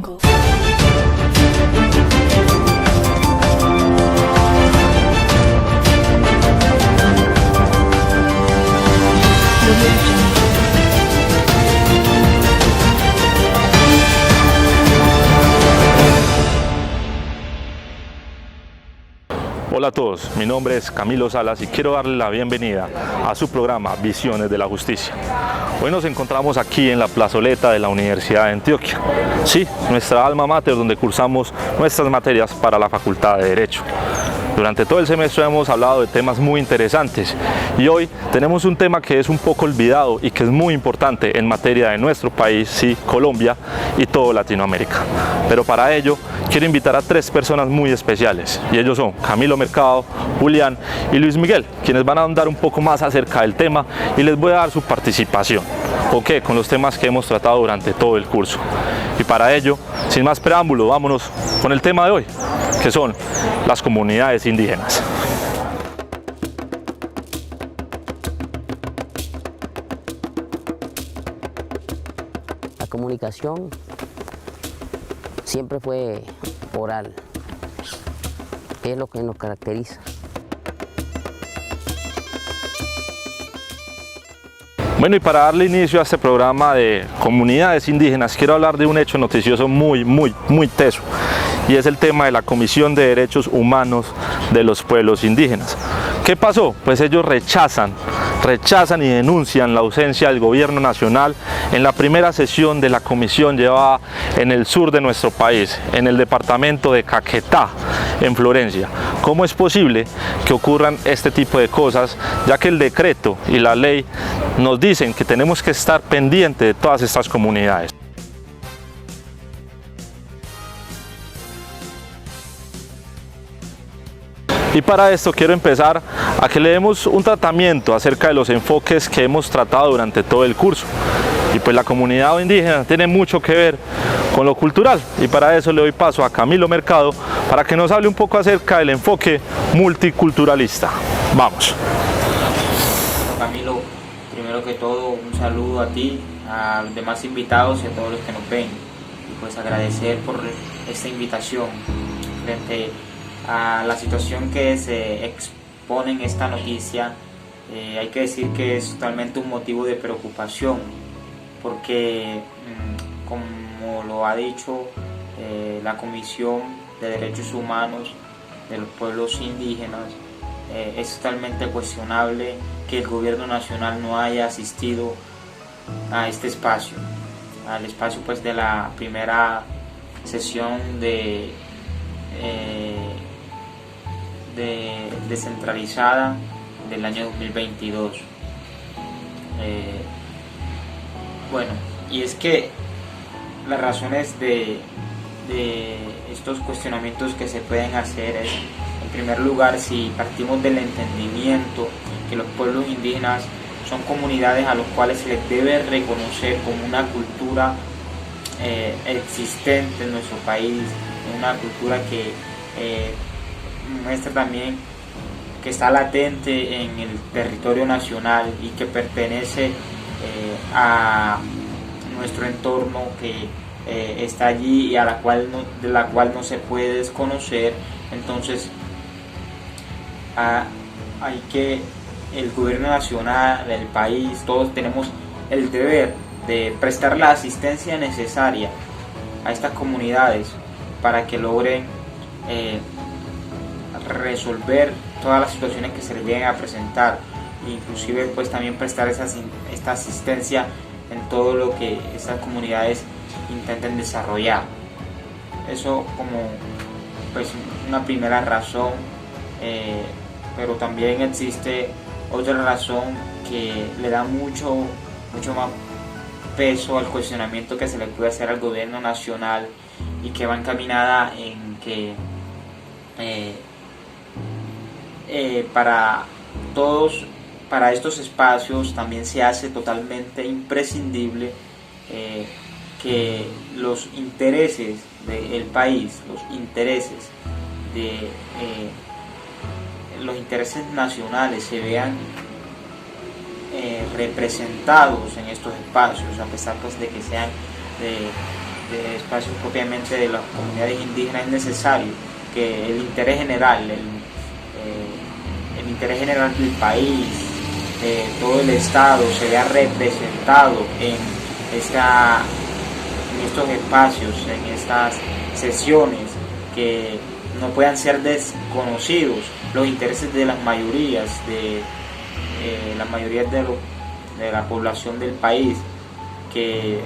Jungle. Hola a todos, mi nombre es Camilo Salas y quiero darle la bienvenida a su programa Visiones de la Justicia. Hoy nos encontramos aquí en la plazoleta de la Universidad de Antioquia. Sí, nuestra alma mater donde cursamos nuestras materias para la Facultad de Derecho. Durante todo el semestre hemos hablado de temas muy interesantes y hoy tenemos un tema que es un poco olvidado y que es muy importante en materia de nuestro país, sí, Colombia y todo Latinoamérica. Pero para ello quiero invitar a tres personas muy especiales y ellos son Camilo Mercado, Julián y Luis Miguel, quienes van a ahondar un poco más acerca del tema y les voy a dar su participación. ¿Con qué? Con los temas que hemos tratado durante todo el curso. Y para ello, sin más preámbulo, vámonos con el tema de hoy, que son las comunidades indígenas. La comunicación siempre fue oral, es lo que nos caracteriza. Bueno, y para darle inicio a este programa de comunidades indígenas, quiero hablar de un hecho noticioso muy teso, y es el tema de la Comisión de Derechos Humanos de los Pueblos Indígenas. ¿Qué pasó? Pues ellos rechazan y denuncian la ausencia del gobierno nacional en la primera sesión de la comisión llevada en el sur de nuestro país, en el departamento de Caquetá, en Florencia. ¿Cómo es posible que ocurran este tipo de cosas, ya que el decreto y la ley nos dicen que tenemos que estar pendientes de todas estas comunidades? Y para esto quiero empezar a que le demos un tratamiento acerca de los enfoques que hemos tratado durante todo el curso. Y pues la comunidad indígena tiene mucho que ver con lo cultural, y para eso le doy paso a Camilo Mercado para que nos hable un poco acerca del enfoque multiculturalista. Vamos. Camilo, primero que todo un saludo a ti, a los demás invitados y a todos los que nos ven, y pues agradecer por esta invitación frente a la situación que se expone en esta noticia. Hay que decir que es totalmente un motivo de preocupación, porque como lo ha dicho la Comisión de Derechos Humanos de los Pueblos Indígenas, es totalmente cuestionable que el gobierno nacional no haya asistido a este espacio, al espacio pues de la primera sesión de descentralizada del año 2022. Bueno, y es que las razones de estos cuestionamientos que se pueden hacer es, en primer lugar, si partimos del entendimiento que los pueblos indígenas son comunidades a los cuales se les debe reconocer como una cultura existente en nuestro país, una cultura que muestra también que está latente en el territorio nacional y que pertenece a nuestro entorno, que está allí y de la cual no se puede desconocer. Entonces hay que el gobierno nacional, el país, todos tenemos el deber de prestar la asistencia necesaria a estas comunidades para que logren resolver todas las situaciones que se les lleguen a presentar, e inclusive pues también prestar esta asistencia en todo lo que estas comunidades intenten desarrollar. Eso como pues una primera razón, pero también existe otra razón que le da mucho más peso al cuestionamiento que se le puede hacer al gobierno nacional, y que va encaminada en que para estos espacios también se hace totalmente imprescindible que los intereses del país, los intereses nacionales se vean representados en estos espacios, a pesar pues de que sean de espacios propiamente de las comunidades indígenas, es necesario que el interés general, el interés general del país, todo el Estado se vea representado en estos espacios, en estas sesiones, que no puedan ser desconocidos los intereses de las mayorías, de la población del país, que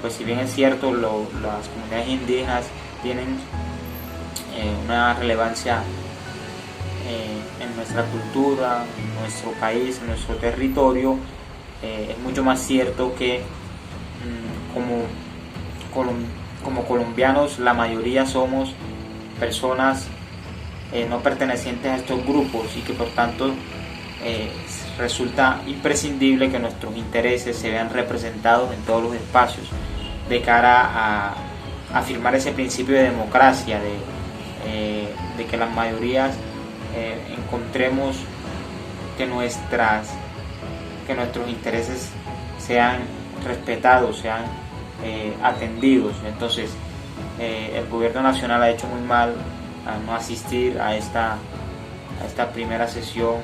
pues si bien es cierto las comunidades indígenas tienen una relevancia en nuestra cultura, en nuestro país, en nuestro territorio, es mucho más cierto que como colombianos la mayoría somos personas no pertenecientes a estos grupos, y que por tanto resulta imprescindible que nuestros intereses se vean representados en todos los espacios, de cara a afirmar ese principio de democracia, de que las mayorías encontremos que nuestros intereses sean respetados, sean atendidos. Entonces el gobierno nacional ha hecho muy mal a no asistir a esta primera sesión,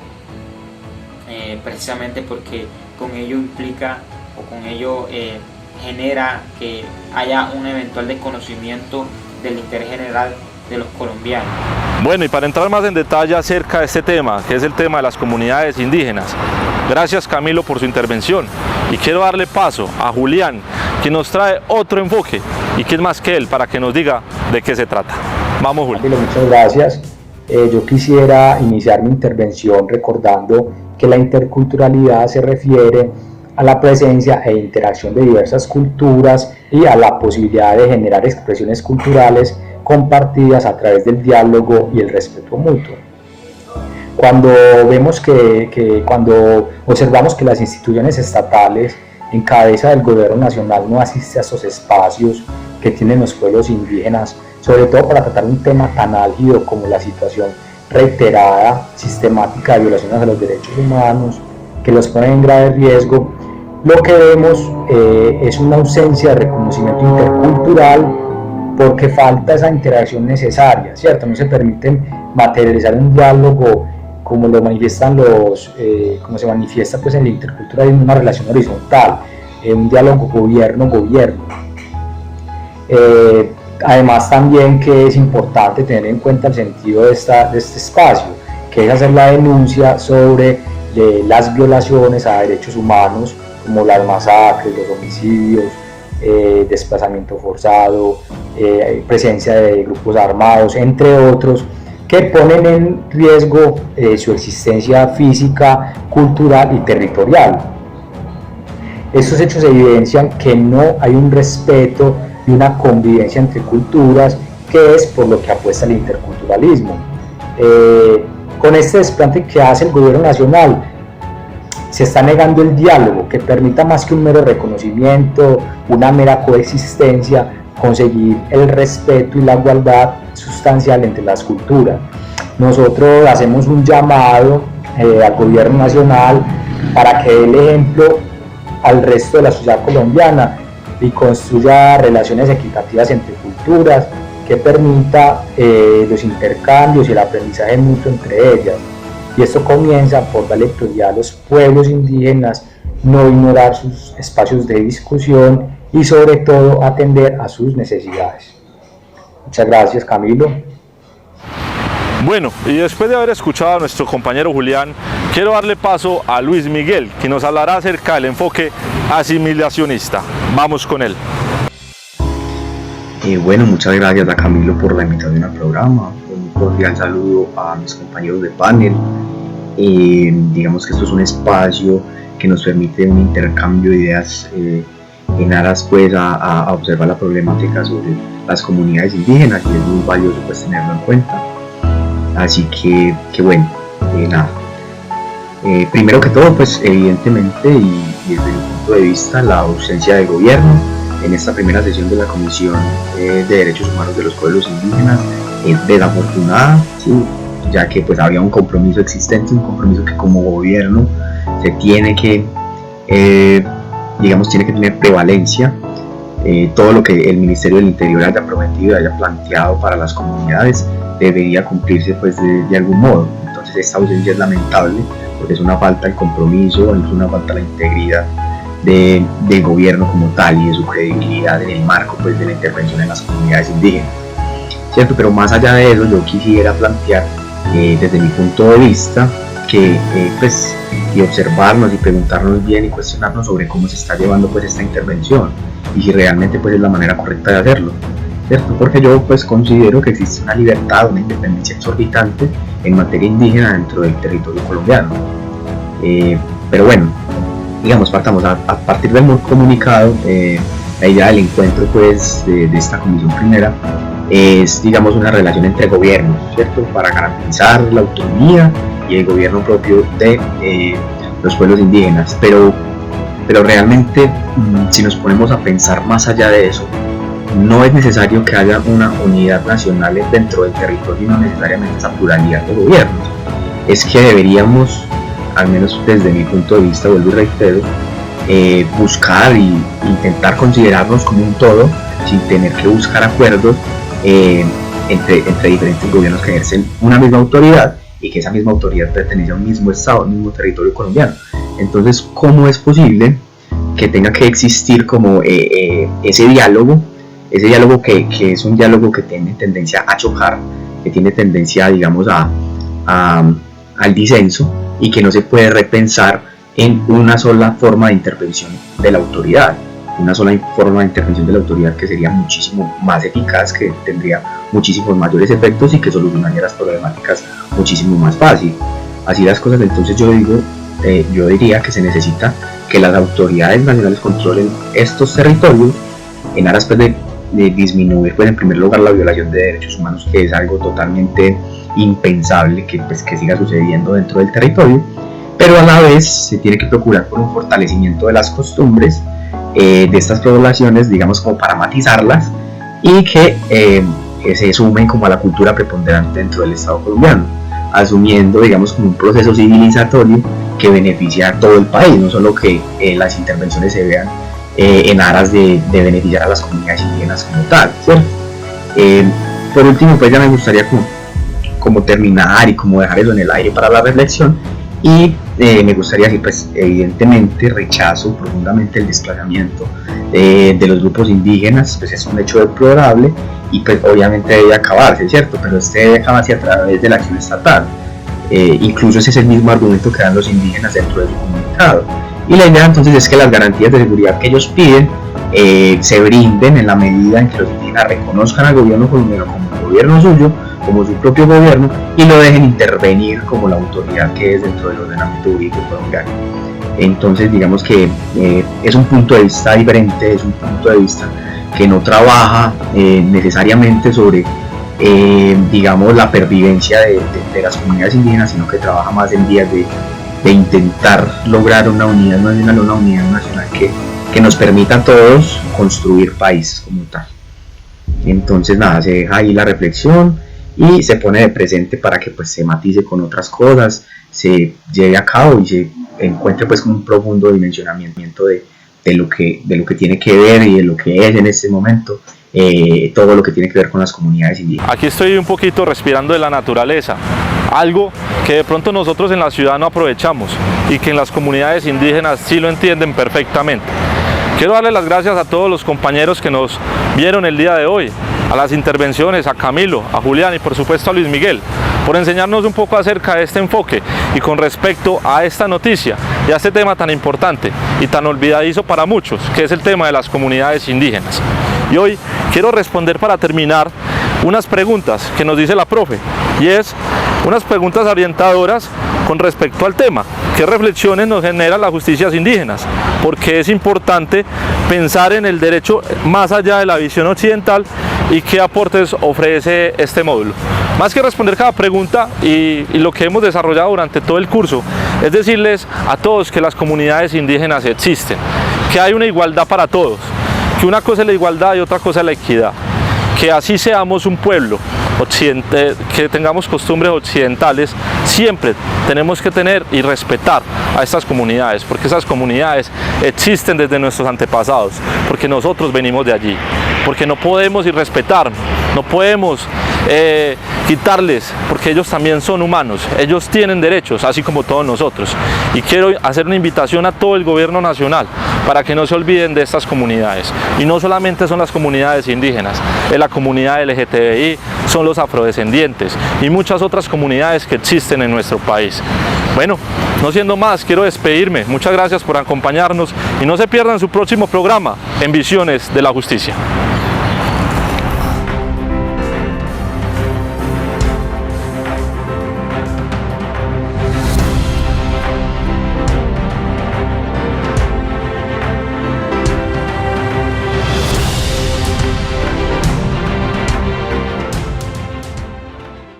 precisamente porque con ello implica, o con ello genera que haya un eventual desconocimiento del interés general de los colombianos. Bueno, y para entrar más en detalle acerca de este tema, que es el tema de las comunidades indígenas, gracias Camilo por su intervención, y quiero darle paso a Julián, quien nos trae otro enfoque, y quién más que él para que nos diga de qué se trata. Vamos, Julián. Camilo, muchas gracias. Yo quisiera iniciar mi intervención recordando que la interculturalidad se refiere a la presencia e interacción de diversas culturas y a la posibilidad de generar expresiones culturales compartidas a través del diálogo y el respeto mutuo. Cuando observamos que las instituciones estatales en cabeza del gobierno nacional no asisten a esos espacios que tienen los pueblos indígenas, sobre todo para tratar un tema tan álgido como la situación reiterada, sistemática de violaciones a los derechos humanos, que los ponen en grave riesgo, lo que vemos es una ausencia de reconocimiento intercultural, porque falta esa interacción necesaria, ¿cierto? No se permite materializar un diálogo como lo manifiestan como se manifiesta pues en la interculturalismo, una relación horizontal, un diálogo gobierno-gobierno. Además también que es importante tener en cuenta el sentido de este espacio, que es hacer la denuncia sobre las violaciones a derechos humanos, como las masacres, los homicidios, desplazamiento forzado, presencia de grupos armados, entre otros, que ponen en riesgo su existencia física, cultural y territorial. Estos hechos evidencian que no hay un respeto y una convivencia entre culturas, que es por lo que apuesta el interculturalismo. Con este desplante que hace el gobierno nacional, se está negando el diálogo que permita, más que un mero reconocimiento, una mera coexistencia, conseguir el respeto y la igualdad sustancial entre las culturas. Nosotros hacemos un llamado al gobierno nacional para que dé el ejemplo al resto de la sociedad colombiana y construya relaciones equitativas entre culturas, que permita los intercambios y el aprendizaje mutuo entre ellas. Y esto comienza por darle prioridad a los pueblos indígenas, no ignorar sus espacios de discusión y sobre todo atender a sus necesidades. Muchas gracias, Camilo. Bueno, y después de haber escuchado a nuestro compañero Julián, quiero darle paso a Luis Miguel, que nos hablará acerca del enfoque asimilacionista. Vamos con él. Bueno, muchas gracias a Camilo por la invitación al programa. Un cordial saludo a mis compañeros de panel. Digamos que esto es un espacio que nos permite un intercambio de ideas en aras pues a observar la problemática sobre las comunidades indígenas, y es muy valioso pues tenerlo en cuenta. Así que bueno, nada. Primero que todo, pues evidentemente y desde mi punto de vista, la ausencia del gobierno en esta primera sesión de la Comisión de Derechos Humanos de los Pueblos Indígenas es desafortunada, ¿sí? Ya que pues había un compromiso existente, un compromiso que como gobierno se tiene que, digamos, tiene que tener prevalencia todo lo que el Ministerio del Interior haya prometido, haya planteado para las comunidades, debería cumplirse pues de algún modo. Entonces esta ausencia es lamentable porque es una falta de compromiso, es una falta de la integridad del gobierno como tal y de su credibilidad en el marco pues de la intervención en las comunidades indígenas, ¿cierto? Pero más allá de eso, yo quisiera plantear desde mi punto de vista que pues, y observarnos y preguntarnos bien y cuestionarnos sobre cómo se está llevando pues esta intervención y si realmente pues es la manera correcta de hacerlo, ¿cierto? Porque yo pues considero que existe una libertad, una independencia exorbitante en materia indígena dentro del territorio colombiano, pero bueno, digamos, partamos a partir del comunicado. La idea del encuentro pues de esta comisión primera es, digamos, una relación entre gobiernos, ¿cierto? Para garantizar la autonomía y el gobierno propio de los pueblos indígenas, pero realmente si nos ponemos a pensar más allá de eso, no es necesario que haya una unidad nacional dentro del territorio y no necesariamente esa pluralidad de gobiernos. Es que deberíamos, al menos desde mi punto de vista, vuelvo y reitero, buscar e intentar considerarnos como un todo sin tener que buscar acuerdos entre diferentes gobiernos que ejercen una misma autoridad y que esa misma autoridad pertenece a un mismo estado, a un mismo territorio colombiano. Entonces, ¿cómo es posible que tenga que existir como ese diálogo que es un diálogo que tiene tendencia a chocar, que tiene tendencia, digamos, al disenso, y que no se puede repensar en una sola forma de intervención de la autoridad, una sola forma de intervención de la autoridad que sería muchísimo más eficaz, que tendría muchísimos mayores efectos y que solucionaría las problemáticas muchísimo más fácil? Así las cosas, entonces yo diría que se necesita que las autoridades nacionales controlen estos territorios en aras pues, de disminuir pues, en primer lugar la violación de derechos humanos, que es algo totalmente impensable que siga sucediendo dentro del territorio, pero a la vez se tiene que procurar por un fortalecimiento de las costumbres de estas poblaciones, digamos, como para matizarlas y que se sumen como a la cultura preponderante dentro del Estado colombiano, asumiendo, digamos, como un proceso civilizatorio que beneficia a todo el país, no solo que las intervenciones se vean en aras de beneficiar a las comunidades indígenas como tal, ¿cierto? Por último, pues ya me gustaría como terminar y como dejar eso en el aire para la reflexión, y me gustaría decir, pues evidentemente rechazo profundamente el desplazamiento de los grupos indígenas, pues es un hecho deplorable y pues obviamente debe acabarse, ¿cierto? Pero debe acabarse a través de la acción estatal. Incluso ese es el mismo argumento que dan los indígenas dentro de su comunicado, y la idea entonces es que las garantías de seguridad que ellos piden se brinden en la medida en que los indígenas reconozcan al gobierno colombiano como el gobierno suyo, como su propio gobierno, y lo dejen intervenir como la autoridad que es dentro del ordenamiento jurídico colombiano. Entonces digamos que es un punto de vista diferente, es un punto de vista que no trabaja necesariamente sobre digamos la pervivencia de las comunidades indígenas, sino que trabaja más en vías de intentar lograr una unidad nacional que nos permita a todos construir país como tal. Entonces nada, se deja ahí la reflexión y se pone de presente para que pues se matice con otras cosas, se lleve a cabo y se encuentre pues con un profundo dimensionamiento de lo que tiene que ver y de lo que es en este momento todo lo que tiene que ver con las comunidades indígenas. Aquí estoy un poquito respirando de la naturaleza, algo que de pronto nosotros en la ciudad no aprovechamos y que en las comunidades indígenas sí lo entienden perfectamente. Quiero darle las gracias a todos los compañeros que nos vieron el día de hoy, a las intervenciones, a Camilo, a Julián y por supuesto a Luis Miguel, por enseñarnos un poco acerca de este enfoque y con respecto a esta noticia y a este tema tan importante y tan olvidadizo para muchos, que es el tema de las comunidades indígenas. Y hoy quiero responder, para terminar, unas preguntas que nos dice la profe, y es unas preguntas orientadoras con respecto al tema. ¿Qué reflexiones nos genera las justicias indígenas? Porque es importante pensar en el derecho más allá de la visión occidental y qué aportes ofrece este módulo. Más que responder cada pregunta y lo que hemos desarrollado durante todo el curso, es decirles a todos que las comunidades indígenas existen, que hay una igualdad para todos, que una cosa es la igualdad y otra cosa es la equidad, que así seamos un pueblo que tengamos costumbres occidentales, siempre tenemos que tener y respetar a estas comunidades, porque esas comunidades existen desde nuestros antepasados, porque nosotros venimos de allí, porque no podemos irrespetar, no podemos quitarles, porque ellos también son humanos, ellos tienen derechos, así como todos nosotros. Y quiero hacer una invitación a todo el gobierno nacional para que no se olviden de estas comunidades. Y no solamente son las comunidades indígenas, es la comunidad LGTBI, son los afrodescendientes y muchas otras comunidades que existen en nuestro país. Bueno, no siendo más, quiero despedirme. Muchas gracias por acompañarnos y no se pierdan su próximo programa en Visiones de la Justicia.